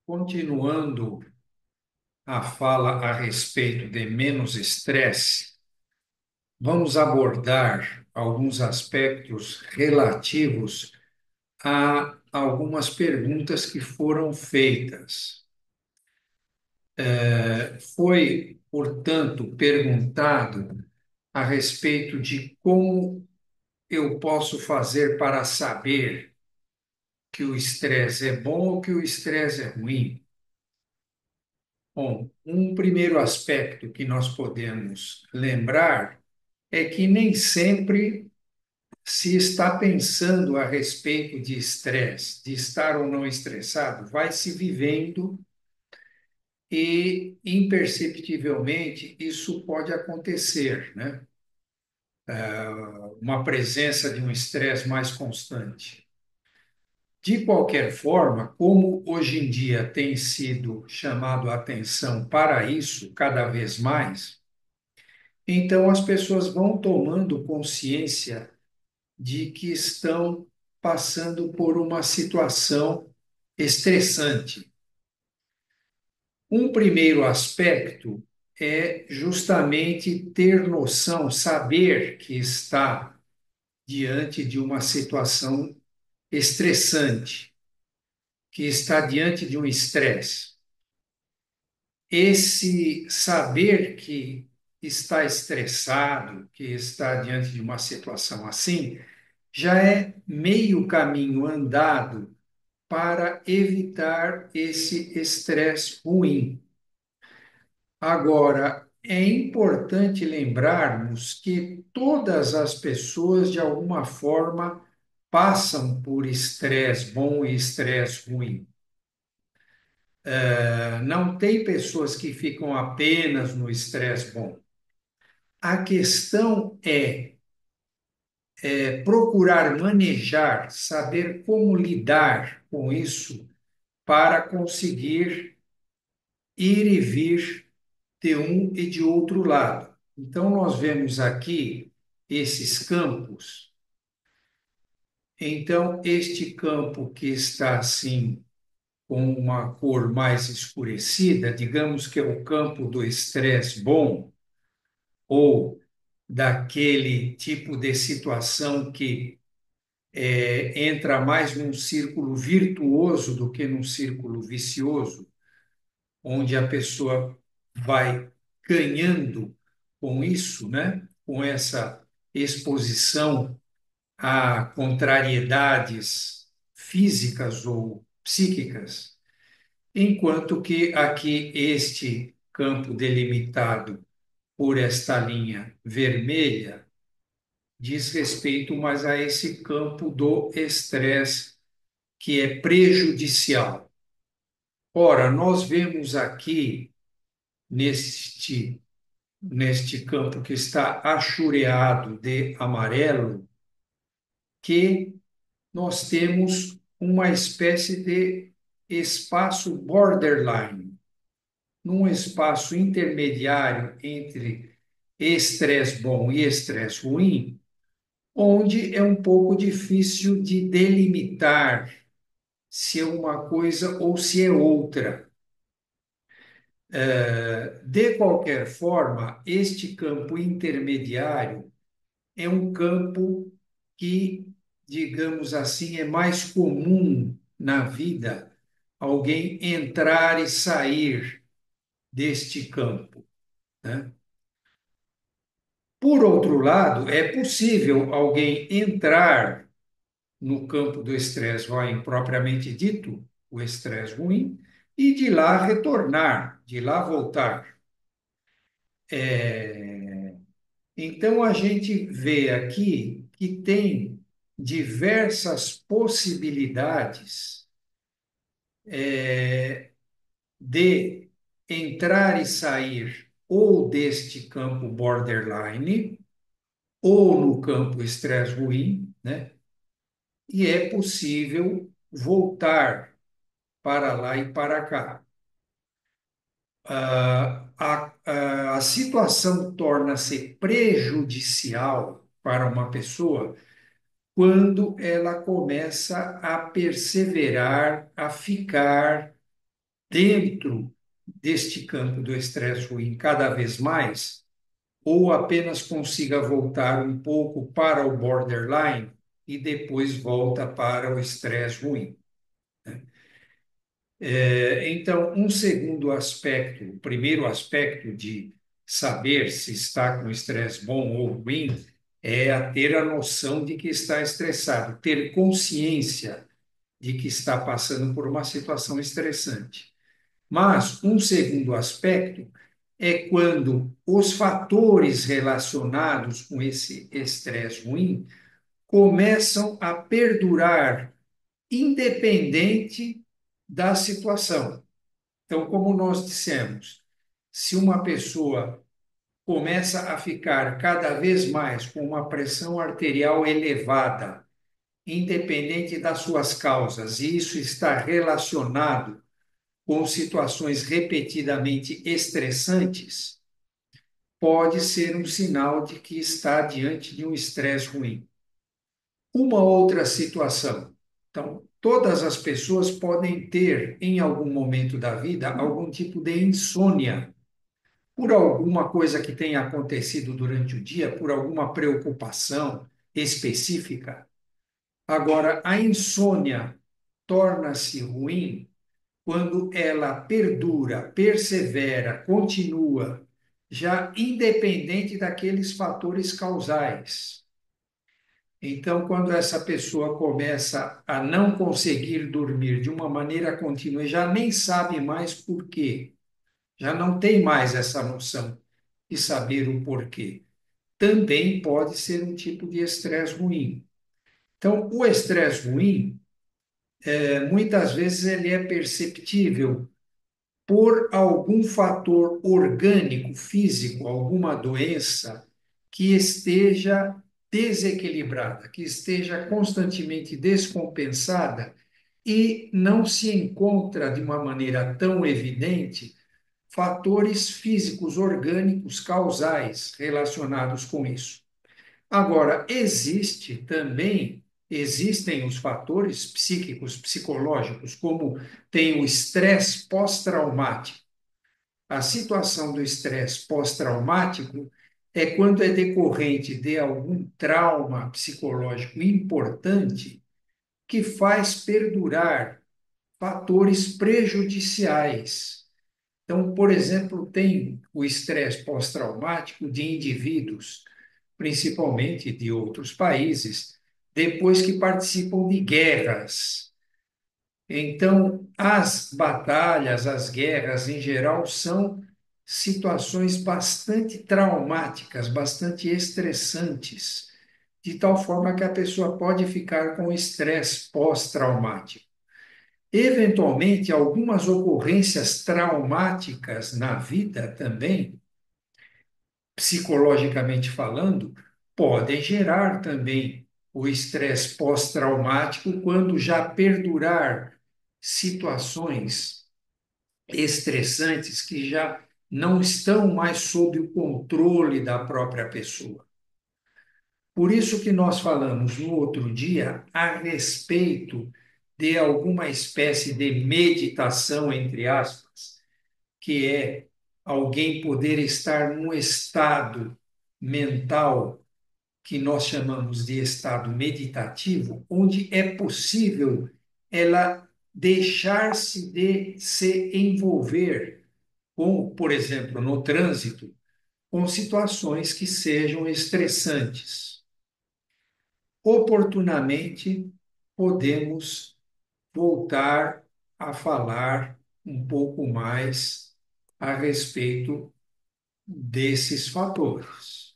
Continuando a fala a respeito de menos estresse, vamos abordar alguns aspectos relativos a algumas perguntas que foram feitas. Foi, portanto, perguntado a respeito de como eu posso fazer para saber que o estresse é bom ou que o estresse é ruim. Bom, um primeiro aspecto que nós podemos lembrar é que nem sempre se está pensando a respeito de estresse, de estar ou não estressado, vai se vivendo e imperceptivelmente isso pode acontecer, né? Uma presença de um estresse mais constante. De qualquer forma, como hoje em dia tem sido chamado a atenção para isso cada vez mais, então as pessoas vão tomando consciência de que estão passando por uma situação estressante. Um primeiro aspecto é justamente ter noção, saber que está diante de uma situação estressante, que está diante de um estresse. Esse saber que está estressado, que está diante de uma situação assim, já é meio caminho andado para evitar esse estresse ruim. Agora, é importante lembrarmos que todas as pessoas, de alguma forma, passam por estresse bom e estresse ruim. Não tem pessoas que ficam apenas no estresse bom. A questão é procurar manejar, saber como lidar com isso para conseguir ir e vir de um e de outro lado. Então, nós vemos aqui esses campos. Então, este campo que está assim, com uma cor mais escurecida, digamos que é o campo do estresse bom, ou daquele tipo de situação que entra mais num círculo virtuoso do que num círculo vicioso, onde a pessoa vai ganhando com isso, né? Com essa exposição a contrariedades físicas ou psíquicas, enquanto que aqui este campo delimitado por esta linha vermelha diz respeito mais a esse campo do estresse que é prejudicial. Ora, nós vemos aqui neste campo que está achureado de amarelo, que nós temos uma espécie de espaço borderline, num espaço intermediário entre estresse bom e estresse ruim, onde é um pouco difícil de delimitar se é uma coisa ou se é outra. De qualquer forma, este campo intermediário é um campo que, digamos assim, é mais comum na vida alguém entrar e sair deste campo, né? Por outro lado, é possível alguém entrar no campo do estresse ruim propriamente dito, o estresse ruim, e de lá retornar, de lá voltar. Então, a gente vê aqui que tem diversas possibilidades de entrar e sair ou deste campo borderline ou no campo estresse ruim, né? E é possível voltar para lá e para cá. A situação torna-se prejudicial para uma pessoa quando ela começa a perseverar, a ficar dentro deste campo do estresse ruim cada vez mais, ou apenas consiga voltar um pouco para o borderline e depois volta para o estresse ruim. Então, um segundo aspecto, o primeiro aspecto de saber se está com estresse bom ou ruim, é a ter a noção de que está estressado, ter consciência de que está passando por uma situação estressante. Mas um segundo aspecto é quando os fatores relacionados com esse estresse ruim começam a perdurar independente da situação. Então, como nós dissemos, se uma pessoa começa a ficar cada vez mais com uma pressão arterial elevada, independente das suas causas, e isso está relacionado com situações repetidamente estressantes, pode ser um sinal de que está diante de um estresse ruim. Uma outra situação. Então, todas as pessoas podem ter, em algum momento da vida, algum tipo de insônia, por alguma coisa que tenha acontecido durante o dia, por alguma preocupação específica. Agora, a insônia torna-se ruim quando ela perdura, persevera, continua, já independente daqueles fatores causais. Então, quando essa pessoa começa a não conseguir dormir de uma maneira contínua e já nem sabe mais por quê, já não tem mais essa noção de saber o porquê, também pode ser um tipo de estresse ruim. Então, o estresse ruim, muitas vezes ele é perceptível por algum fator orgânico, físico, alguma doença que esteja desequilibrada, que esteja constantemente descompensada e não se encontra de uma maneira tão evidente fatores físicos, orgânicos, causais relacionados com isso. Agora, existem os fatores psíquicos, psicológicos, como tem o estresse pós-traumático. A situação do estresse pós-traumático é quando é decorrente de algum trauma psicológico importante que faz perdurar fatores prejudiciais. Então, por exemplo, tem o estresse pós-traumático de indivíduos, principalmente de outros países, depois que participam de guerras. Então, as batalhas, as guerras em geral, são situações bastante traumáticas, bastante estressantes, de tal forma que a pessoa pode ficar com estresse pós-traumático. Eventualmente, algumas ocorrências traumáticas na vida também, psicologicamente falando, podem gerar também o estresse pós-traumático quando já perdurar situações estressantes que já não estão mais sob o controle da própria pessoa. Por isso que nós falamos no outro dia a respeito de alguma espécie de meditação, entre aspas, que é alguém poder estar num estado mental que nós chamamos de estado meditativo, onde é possível ela deixar-se de se envolver com, por exemplo, no trânsito, com situações que sejam estressantes. Oportunamente podemos voltar a falar um pouco mais a respeito desses fatores.